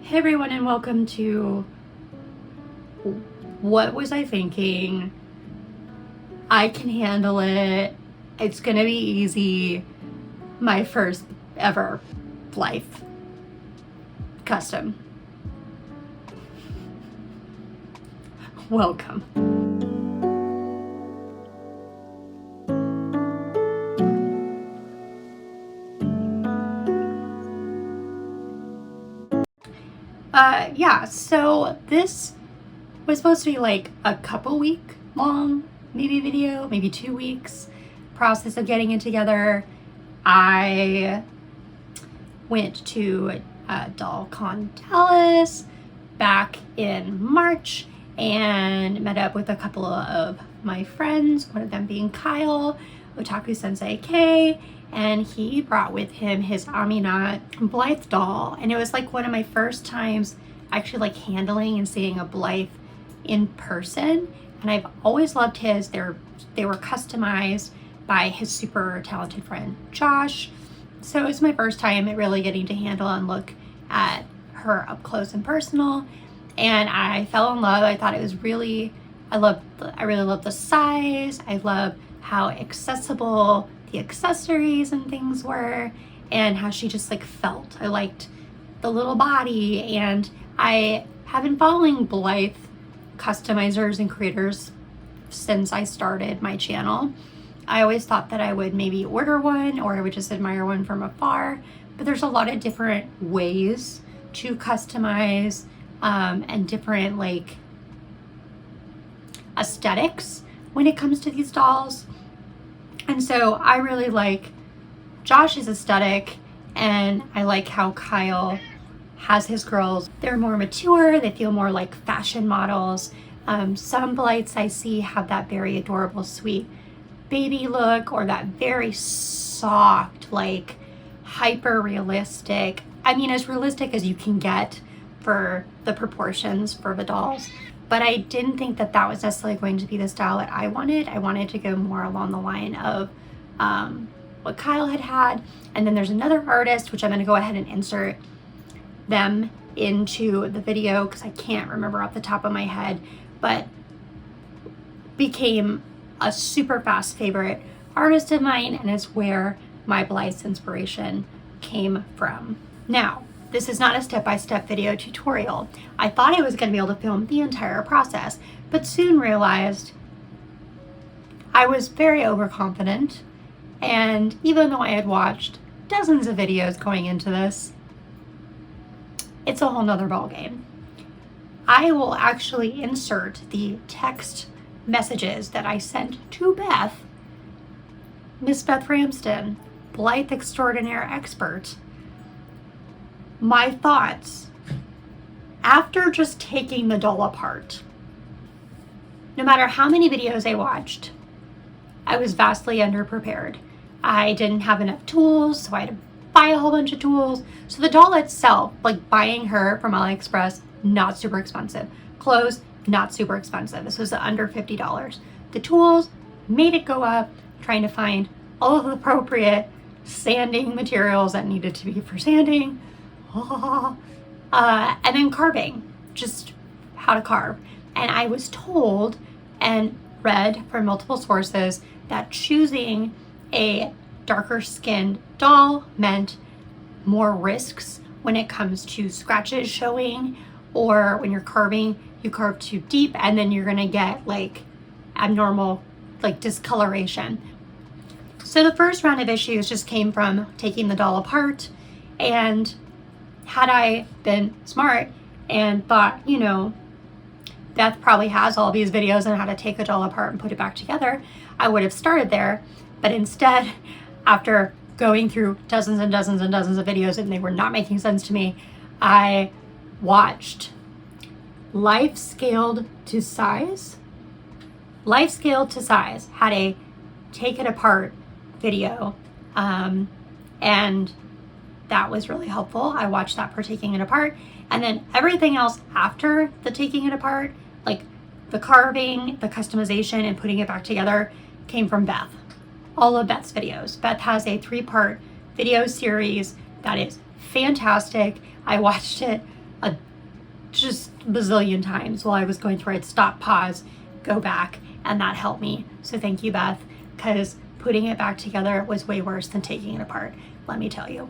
Hey everyone, and welcome to What Was I Thinking? I can handle it. It's gonna be easy. My first ever Blythe Custom. Welcome. Yeah, so this was supposed to be like a couple week long, maybe video, maybe 2 weeks process of getting it together. I went to DollCon Dallas back in March and met up with a couple of my friends, one of them being Kyle, Otaku Sensei K, and he brought with him his Aminat Blythe doll, and it was like one of my first times actually like handling and seeing a Blythe in person, and I've always loved his. They were customized by his super talented friend Josh, so it was my first time really getting to handle and look at her up close and personal, and I fell in love. I thought it was really, I really loved the size. I love how accessible the accessories and things were, and how she just like felt. I liked the little body, and I have been following Blythe customizers and creators since I started my channel. I always thought that I would maybe order one, or I would just admire one from afar, but there's a lot of different ways to customize and different like aesthetics when it comes to these dolls. And so I really like Josh's aesthetic, and I like how Kyle has his girls. They're more mature, they feel more like fashion models. Some Blythes I see have that very adorable, sweet baby look, or that very soft, like hyper realistic. I mean, as realistic as you can get for the proportions for the dolls. But I didn't think that that was necessarily going to be the style that I wanted. I wanted to go more along the line of what Kyle had. And then there's another artist, which I'm going to go ahead and insert them into the video because I can't remember off the top of my head, but became a super fast favorite artist of mine, and is where my Blythe's inspiration came from. Now, this is not a step-by-step video tutorial. I thought I was going to be able to film the entire process, but soon realized I was very overconfident, and even though I had watched dozens of videos going into this, it's a whole nother ballgame. I will actually insert the text messages that I sent to Beth, Miss Beth Ramsden, Blythe Extraordinaire Expert, my thoughts after just taking the doll apart. No matter how many videos I watched, I was vastly underprepared. I didn't have enough tools, so I had to buy a whole bunch of tools. So the doll itself, like buying her from AliExpress, not super expensive. Clothes, not super expensive. This was under $50. The tools made it go up, trying to find all of the appropriate sanding materials that needed to be for sanding. And then carving, just how to carve. And I was told and read from multiple sources that choosing a darker skinned doll meant more risks when it comes to scratches showing, or when you're carving, you carve too deep and then you're gonna get like abnormal like discoloration. So the first round of issues just came from taking the doll apart, and had I been smart and thought, you know, Beth probably has all these videos on how to take a doll apart and put it back together, I would have started there. But instead, after going through dozens and dozens and dozens of videos and they were not making sense to me, I watched Life Scaled to Size. Life Scaled to Size had a take it apart video, and that was really helpful. I watched that for taking it apart, and then everything else after the taking it apart, like the carving, the customization, and putting it back together, came from Beth. All of Beth's videos. Beth has a 3-part video series that is fantastic. I watched it a just bazillion times while I was going through it. Stop, pause, go back, and that helped me. So thank you, Beth, because putting it back together was way worse than taking it apart, let me tell you.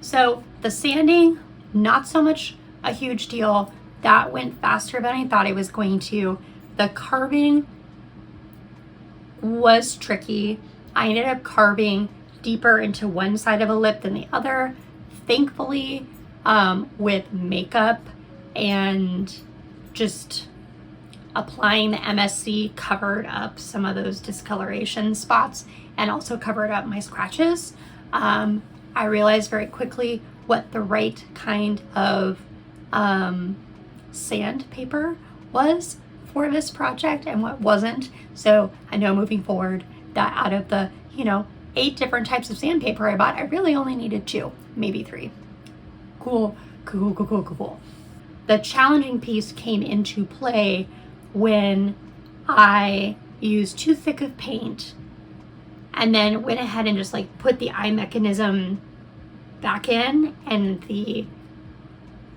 So the sanding, not so much a huge deal. That went faster than I thought it was going to. The carving was tricky. I ended up carving deeper into one side of a lip than the other. Thankfully, with makeup and just applying the MSC covered up some of those discoloration spots and also covered up my scratches. I realized very quickly what the right kind of sandpaper was for this project and what wasn't. So I know moving forward that out of the, 8 different types of sandpaper I bought, I really only needed 2, maybe 3. Cool. The challenging piece came into play when I used too thick of paint and then went ahead and just like put the eye mechanism back in, and the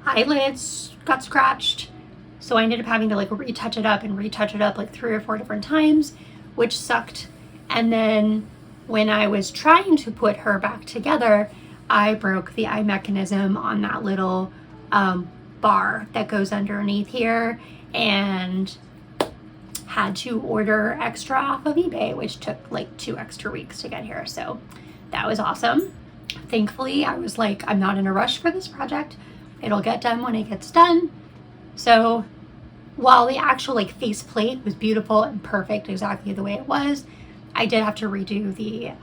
eyelids got scratched. So I ended up having to like retouch it up like 3 or 4 different times, which sucked. And then when I was trying to put her back together, I broke the eye mechanism on that little bar that goes underneath here, and had to order extra off of eBay, which took like 2 extra weeks to get here. So that was awesome. Thankfully, I was like, I'm not in a rush for this project. It'll get done when it gets done. So while the actual like face plate was beautiful and perfect exactly the way it was, I did have to redo the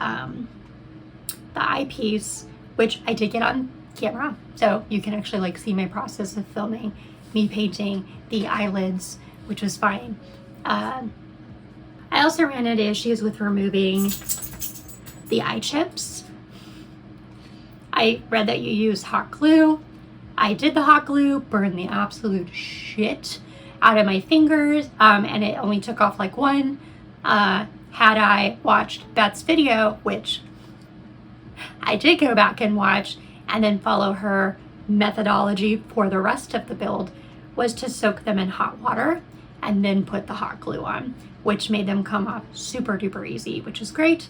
eyepiece, which I did get on camera. So you can actually like see my process of filming me painting the eyelids, which was fine. I also ran into issues with removing the eye chips. I read that you use hot glue. I did the hot glue, burned the absolute shit out of my fingers, and it only took off like 1. Had I watched Beth's video, which I did go back and watch, and then follow her methodology for the rest of the build, was to soak them in hot water and then put the hot glue on, which made them come off super duper easy, which is great.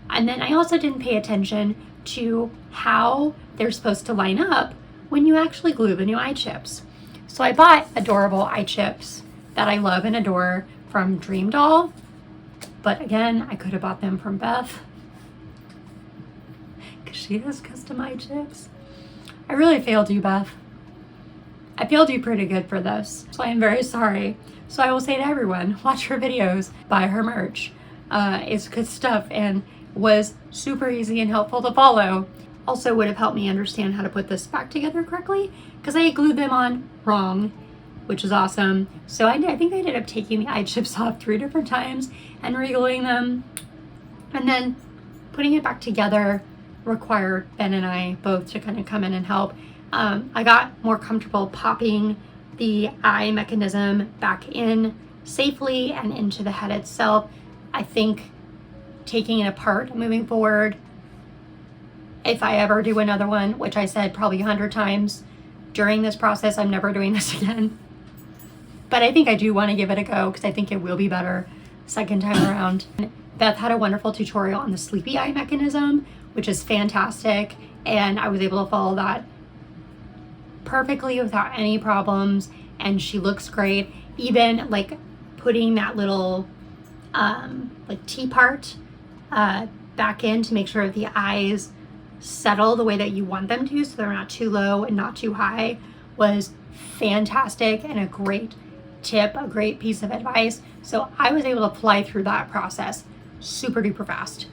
And then I also didn't pay attention to how they're supposed to line up when you actually glue the new eye chips. So I bought adorable eye chips that I love and adore from Dream Doll, but again, I could have bought them from Beth because she has custom eye chips. I really failed you, Beth. I failed you pretty good for this, so I am very sorry. So I will say to everyone, watch her videos, buy her merch. It's good stuff and was super easy and helpful to follow. Also would have helped me understand how to put this back together correctly because I glued them on wrong, which is awesome. So I think I ended up taking the eye chips off 3 different times and re-gluing them. And then putting it back together required Ben and I both to kind of come in and help. I got more comfortable popping the eye mechanism back in safely and into the head itself. I think taking it apart moving forward, if I ever do another one, which I said probably 100 times during this process, I'm never doing this again. But I think I do want to give it a go because I think it will be better second time around. Beth had a wonderful tutorial on the sleepy eye mechanism, which is fantastic. And I was able to follow that perfectly without any problems. And she looks great. Even like putting that little like T part back in to make sure the eyes settle the way that you want them to so they're not too low and not too high was fantastic and a great tip, a great piece of advice. So I was able to fly through that process super duper fast.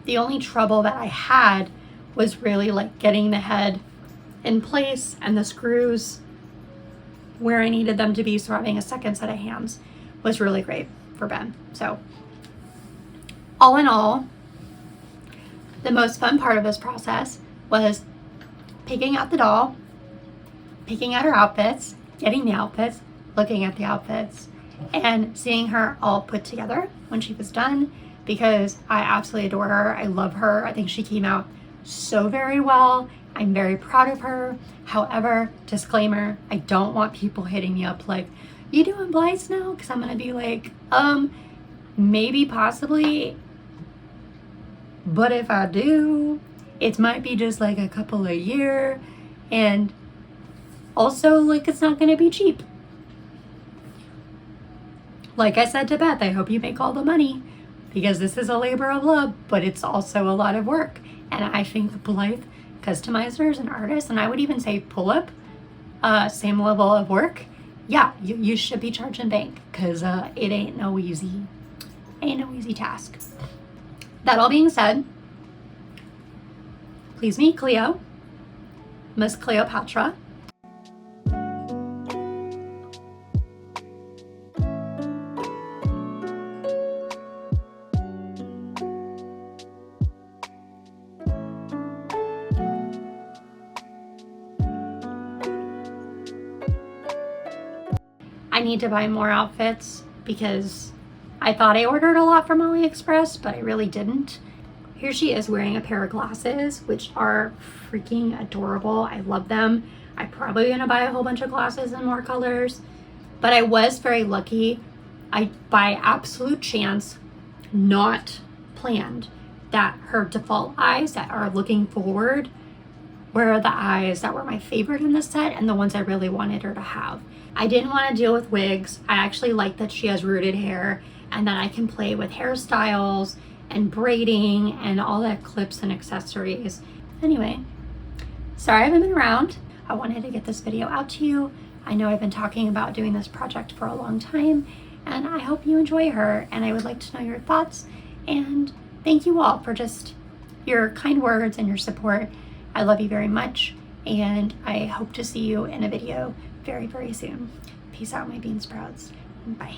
The only trouble that I had was really like getting the head in place and the screws where I needed them to be, so having a second set of hands was really great for Ben. So all in all, the most fun part of this process was picking out the doll, picking out her outfits, getting the outfits, looking at the outfits, and seeing her all put together when she was done, because I absolutely adore her. I love her. I think she came out so very well, I'm very proud of her. However, disclaimer, I don't want people hitting me up like, you doing Blythe now? Because I'm going to be like, maybe, possibly. But if I do, it might be just like a couple a year. And also, like, it's not going to be cheap. Like I said to Beth, I hope you make all the money, because this is a labor of love, but it's also a lot of work. And I think Blythe customizers and artists, and I would even say pull-up, same level of work. Yeah, you should be charging bank, because it ain't no easy task. That all being said, please meet Cleo, Miss Cleopatra. I need to buy more outfits because I thought I ordered a lot from AliExpress, but I really didn't. Here she is wearing a pair of glasses, which are freaking adorable. I love them. I'm probably gonna buy a whole bunch of glasses in more colors, but I was very lucky. I, by absolute chance, not planned, that her default eyes that are looking forward were the eyes that were my favorite in the set and the ones I really wanted her to have. I didn't want to deal with wigs. I actually like that she has rooted hair and that I can play with hairstyles and braiding and all that clips and accessories. Anyway, sorry I haven't been around. I wanted to get this video out to you. I know I've been talking about doing this project for a long time, and I hope you enjoy her, and I would like to know your thoughts. And thank you all for just your kind words and your support. I love you very much, and I hope to see you in a video very, very soon. Peace out, my bean sprouts. Bye.